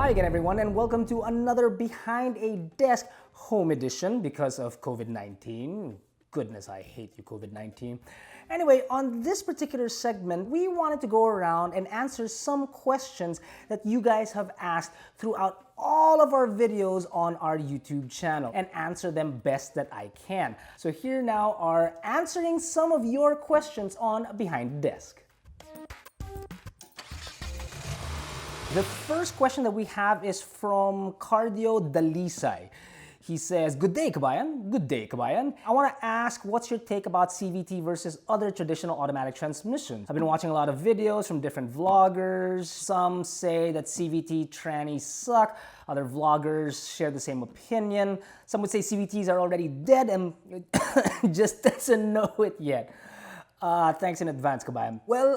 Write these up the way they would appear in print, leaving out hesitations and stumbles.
Hi again, everyone, and welcome to another Behind a Desk home edition because of COVID-19. Goodness, I hate you, COVID-19. Anyway, on this particular segment, we wanted to go around and answer some questions that you guys have asked throughout all of our videos on our YouTube channel and answer them best that I can. So here now are answering some of your questions on Behind the Desk. The first question that we have is from Cardio Dalisay. He says, "Good day, Kabayan." Good day, Kabayan. I want to ask, what's your take about CVT versus other traditional automatic transmissions? I've been watching a lot of videos from different vloggers. Some say that CVT trannies suck. Other vloggers share the same opinion. Some would say CVTs are already dead and just doesn't know it yet. Thanks in advance, Kabayan. Well,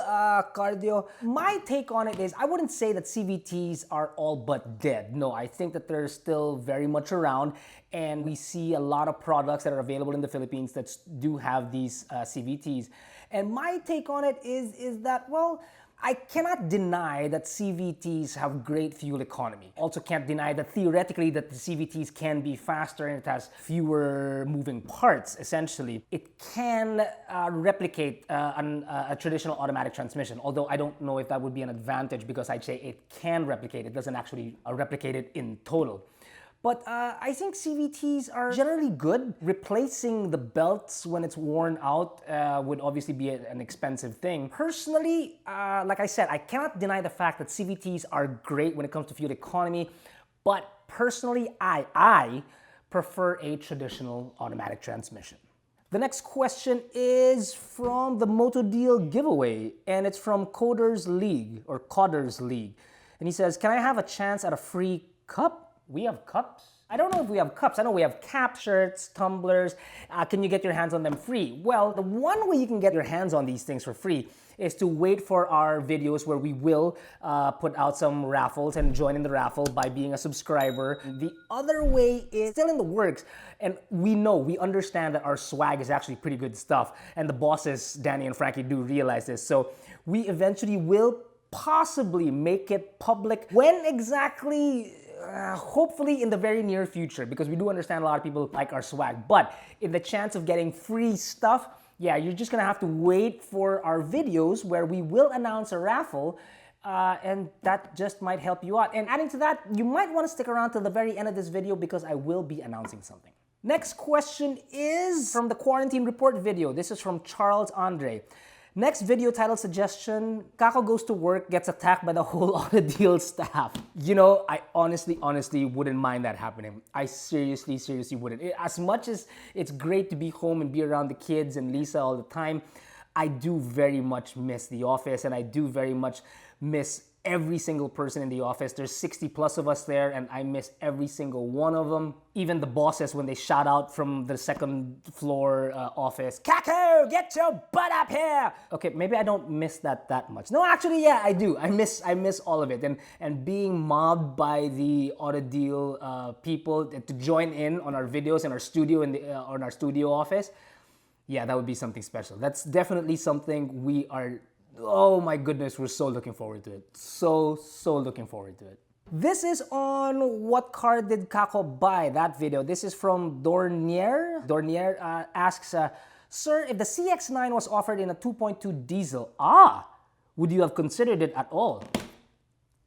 Cardio, my take on it is I wouldn't say that CVTs are all but dead. No, I think that they're still very much around, and we see a lot of products that are available in the Philippines that do have these CVTs. And my take on it is that, well, I cannot deny that CVTs have great fuel economy. Also can't deny that theoretically that the CVTs can be faster and it has fewer moving parts, essentially. It can replicate a traditional automatic transmission, although I don't know if that would be an advantage because I'd say it can replicate. It doesn't actually replicate it in total. But I think CVTs are generally good. Replacing the belts when it's worn out would obviously be an expensive thing. Personally, like I said, I cannot deny the fact that CVTs are great when it comes to fuel economy, but personally, I prefer a traditional automatic transmission. The next question is from the AutoDeal giveaway, and it's from Coders League, or Codders League. And he says, "Can I have a chance at a free cup?" We have cups? I don't know if we have cups. I know we have cap shirts, tumblers. Can you get your hands on them free? Well, the one way you can get your hands on these things for free is to wait for our videos where we will put out some raffles and join in the raffle by being a subscriber. The other way is still in the works, and we understand that our swag is actually pretty good stuff, and the bosses, Danny and Frankie, do realize this. So we eventually will possibly make it public. When exactly? Hopefully in the very near future, because we do understand a lot of people like our swag. But in the chance of getting free stuff, yeah, you're just gonna have to wait for our videos where we will announce a raffle, and that just might help you out. And adding to that, you might want to stick around till the very end of this video because I will be announcing something. Next question is from the Quarantine Report video. This is from Charles Andre. Next video title suggestion, Kako goes to work, gets attacked by the whole AutoDeal staff. You know, I honestly wouldn't mind that happening. I seriously wouldn't. As much as it's great to be home and be around the kids and Lisa all the time, I do very much miss the office, and I do very much miss every single person in the office. There's 60 plus of us there, and I miss every single one of them. Even the bosses, when they shout out from the second floor office, "Kako, get your butt up here!" Okay, maybe I don't miss that much. No, actually, yeah, I do. I miss all of it. And being mobbed by the AutoDeal people to join in on our videos in our studio, on our studio office, yeah, that would be something special. That's definitely something we are, oh my goodness, we're so looking forward to it. So looking forward to it. This is on What Car Did Kako Buy, that video. This is from Dornier. Dornier asks, "Sir, if the CX-9 was offered in a 2.2 diesel, would you have considered it at all?"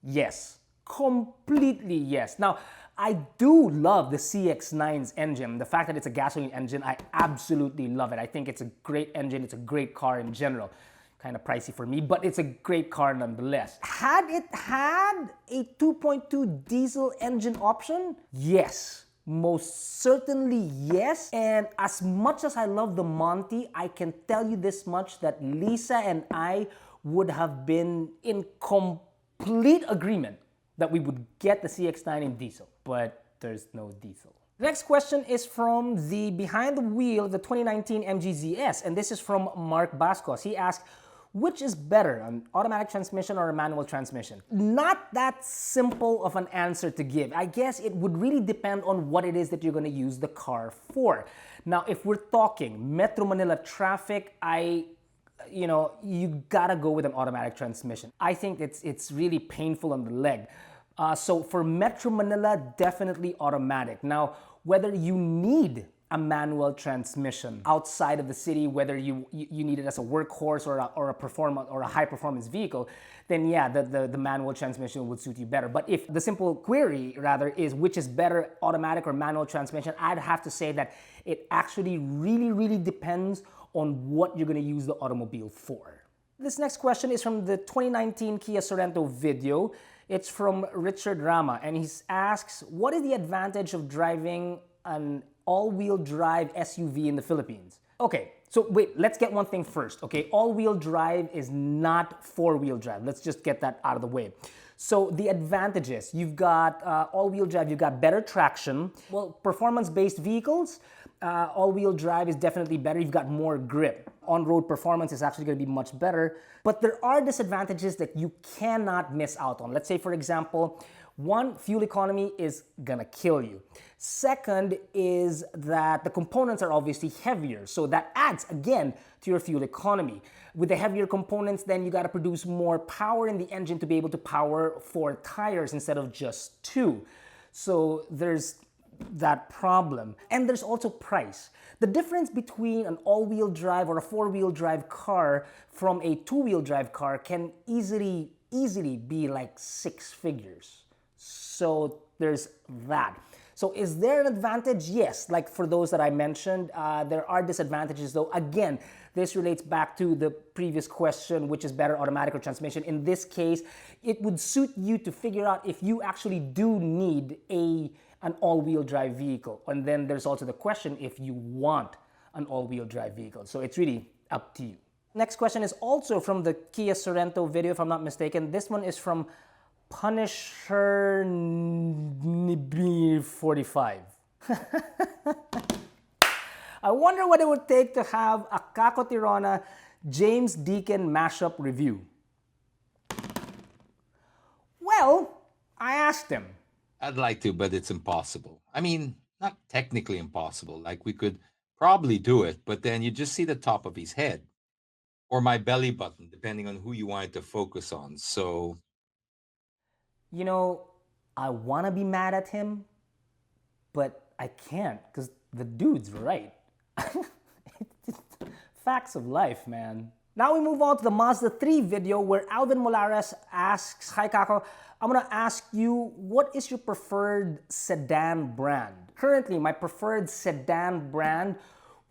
Yes, completely yes. Now, I do love the CX-9's engine. The fact that it's a gasoline engine, I absolutely love it. I think it's a great engine. It's a great car in general. Kind of pricey for me, but it's a great car nonetheless. Had it had a 2.2 diesel engine option? Yes. Most certainly yes. And as much as I love the Monty, I can tell you this much, that Lisa and I would have been in complete agreement that we would get the CX-9 in diesel, but there's no diesel. The next question is from the behind the wheel of the 2019 MG-ZS, and this is from Mark Bascos. He asked, "Which is better, an automatic transmission or a manual transmission?" Not that simple of an answer to give. I guess it would really depend on what it is that you're going to use the car for. Now, if we're talking Metro Manila traffic, you gotta go with an automatic transmission. I think it's really painful on the leg. So for Metro Manila, definitely automatic. Now, whether you need a manual transmission outside of the city, whether you need it as a workhorse or a high performance vehicle, then yeah, the manual transmission would suit you better. But if the simple query rather is which is better, automatic or manual transmission, I'd have to say that it actually really depends on what you're going to use the automobile for. This next question is from the 2019 Kia Sorento video. It's from Richard Rama, and he asks, what is the advantage of driving an all-wheel drive SUV in the Philippines? Okay, so wait, let's get one thing first, okay? All-wheel drive is not four-wheel drive. Let's just get that out of the way. So the advantages, you've got all-wheel drive, you've got better traction. Well, performance-based vehicles, all-wheel drive is definitely better. You've got more grip. On-road performance is actually going to be much better. But there are disadvantages that you cannot miss out on. Let's say, for example, one, fuel economy is gonna kill you. Second is that the components are obviously heavier, so that adds again to your fuel economy. With the heavier components, then you gotta produce more power in the engine to be able to power 4 tires instead of just 2. So there's that problem. And there's also price. The difference between an all-wheel drive or a 4-wheel drive car from a 2-wheel drive car can easily be like 6 figures. So there's that. So is there an advantage? Yes, like for those that I mentioned, there are disadvantages though. Again, this relates back to the previous question, which is better automatic or transmission. In this case, it would suit you to figure out if you actually do need an all-wheel drive vehicle. And then there's also the question if you want an all-wheel drive vehicle. So it's really up to you. Next question is also from the Kia Sorento video, if I'm not mistaken. This one is from Punisher 45. I wonder what it would take to have a Kako Tirona James Deacon mashup review. Well, I asked him. I'd like to, but it's impossible. I mean, not technically impossible. Like we could probably do it, but then you just see the top of his head or my belly button, depending on who you wanted to focus on. So, you know, I want to be mad at him, but I can't because the dude's right. Facts of life, man. Now we move on to the Mazda 3 video where Alvin Molares asks, hi Kako, I'm gonna ask you, what is your preferred sedan brand? Currently, my preferred sedan brand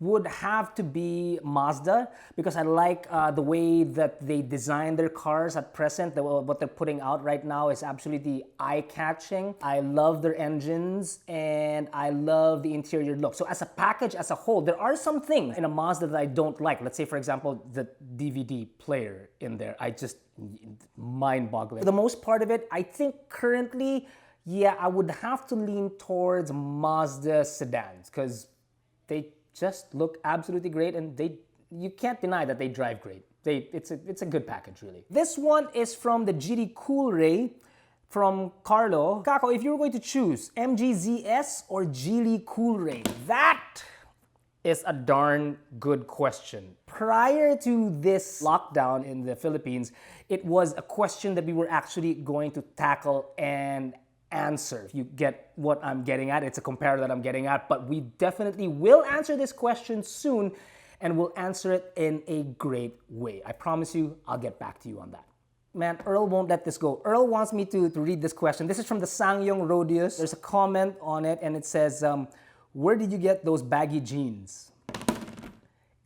would have to be Mazda because I like the way that they design their cars at present. What they're putting out right now is absolutely eye-catching. I love their engines and I love the interior look. So as a package, as a whole, there are some things in a Mazda that I don't like. Let's say, for example, the DVD player in there. Mind-boggling. For the most part of it, I think currently, yeah, I would have to lean towards Mazda sedans because they just look absolutely great, and you can't deny that they drive great. It's a good package, really. This one is from the Geely Coolray from Carlo. Kako, if you were going to choose MGZS or Geely Coolray, that is a darn good question. Prior to this lockdown in the Philippines, it was a question that we were actually going to tackle and answer. If you get what I'm getting at, it's a comparator that I'm getting at, but we definitely will answer this question soon and we'll answer it in a great way. I promise you, I'll get back to you on that. Man, Earl won't let this go. Earl wants me to read this question. This is from the Sangyong Rodius. There's a comment on it and it says, where did you get those baggy jeans?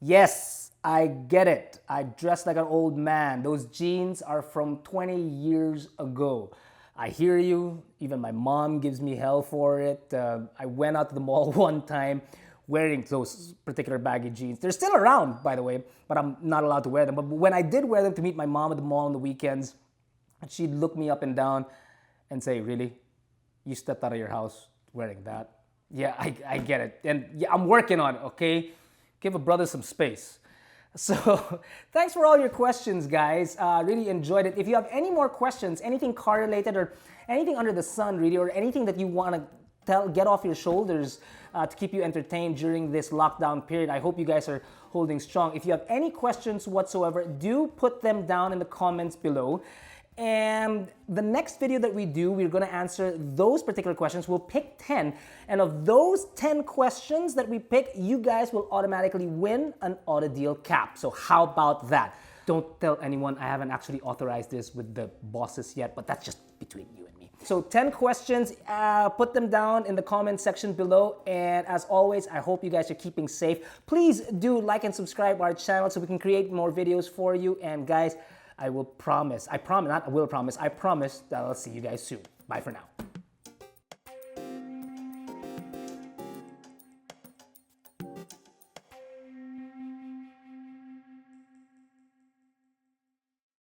Yes, I get it. I dress like an old man. Those jeans are from 20 years ago. I hear you. Even my mom gives me hell for it. I went out to the mall one time wearing those particular baggy jeans. They're still around, by the way, but I'm not allowed to wear them. But when I did wear them to meet my mom at the mall on the weekends, she'd look me up and down and say, really? You stepped out of your house wearing that? Yeah, I get it. And yeah, I'm working on it, okay? Give a brother some space. So thanks for all your questions, guys. Really enjoyed it. If you have any more questions, anything car related or anything under the sun really, or anything that you want to get off your shoulders to keep you entertained during this lockdown period, I hope you guys are holding strong. If you have any questions whatsoever, do put them down in the comments below. And the next video that we do, we're gonna answer those particular questions. We'll pick 10, and of those 10 questions that we pick, you guys will automatically win an AutoDeal cap. So how about that? Don't tell anyone, I haven't actually authorized this with the bosses yet, but that's just between you and me. So 10 questions, put them down in the comment section below. And as always, I hope you guys are keeping safe. Please do like and subscribe our channel so we can create more videos for you. And guys, I promise that I'll see you guys soon. Bye for now.